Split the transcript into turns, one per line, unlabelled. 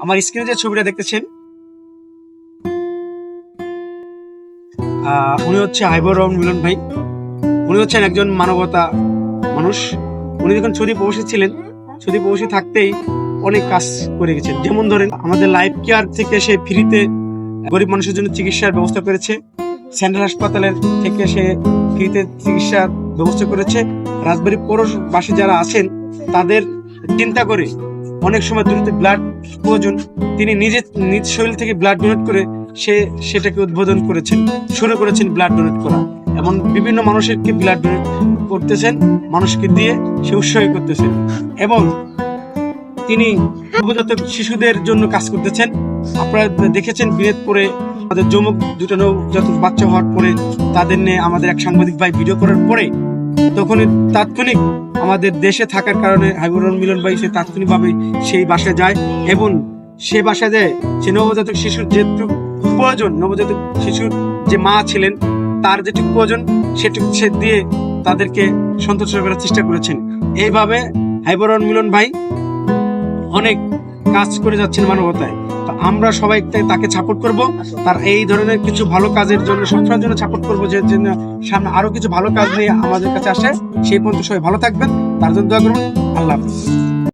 আমার স্ক্রিনে যে ছবিটা দেখতেছেন উনি হচ্ছে হাবিবুর রহমান মিলন ভাই। উনি হচ্ছেন একজন মানবতা মানুষ। উনি যখন সৌদি প্রবাসী ছিলেন, সৌদি প্রবাসী থাকতেই অনেক কাজ করে গেছেন। যেমন ধরেন আমাদের লাইফ কেয়ার থেকে সে ফ্রিতে গরিব মানুষের জন্য চিকিৎসার ব্যবস্থা করেছে। সেন্ট্রাল হাসপাতালের থেকে সে ফ্রিতে চিকিৎসার ব্যবস্থা করেছে। রাজবাড়ী পৌরবাসী যারা আছেন তাদের চিন্তা করে অনেক সময় দ্রুত ব্লাড প্রয়োজন, তিনি নিজ শরীর থেকে ব্লাড ডোনেট করে সেটাকে উদ্বোধন করেছেন, শুরু করেছেন ব্লাড ডোনেট করা। এমন বিভিন্ন মানুষকে ব্লাড ডোনেট করতেছেন, মানুষকে দিয়ে সে উৎসাহী করতেছেন। এবং তিনি নবজাতক শিশুদের জন্য কাজ করতেছেন। আপনারা দেখেছেন বিয়েতপুরে আমাদের যমুক দুটো নবজাতক বাচ্চা হওয়ার পরে তাদের নিয়ে আমাদের এক সাংবাদিক ভাই ভিডিও করার পরে তখনই তাৎক্ষণিক আমাদের দেশে থাকার কারণে হাবিবুর রহমান মিলন ভাই সে তাৎক্ষণিকভাবে সেই বাসায় যায় এবং সে বাসায় যায় সে নবজাতক শিশুর যেটুকু প্রয়োজন, নবজাতক শিশুর যে মা ছিলেন তার যেটুকু প্রয়োজন সেটুকু সে দিয়ে তাদেরকে সন্তুষ্ট করার চেষ্টা করেছেন। এইভাবে হাবিবুর রহমান মিলন ভাই অনেক কাজ করে যাচ্ছেন মানবতায়। তো আমরা সবাই তাকে সাপোর্ট করব, তার এই ধরনের কিছু ভালো কাজের জন্য সবসময়ের জন্য সাপোর্ট করবো, যে সামনে আরো কিছু ভালো কাজ নিয়ে আমাদের কাছে আসে। সেই পর্যন্ত সবাই ভালো থাকবেন, তার জন্য দোয়া করবেন। আল্লাহ হাফেজ।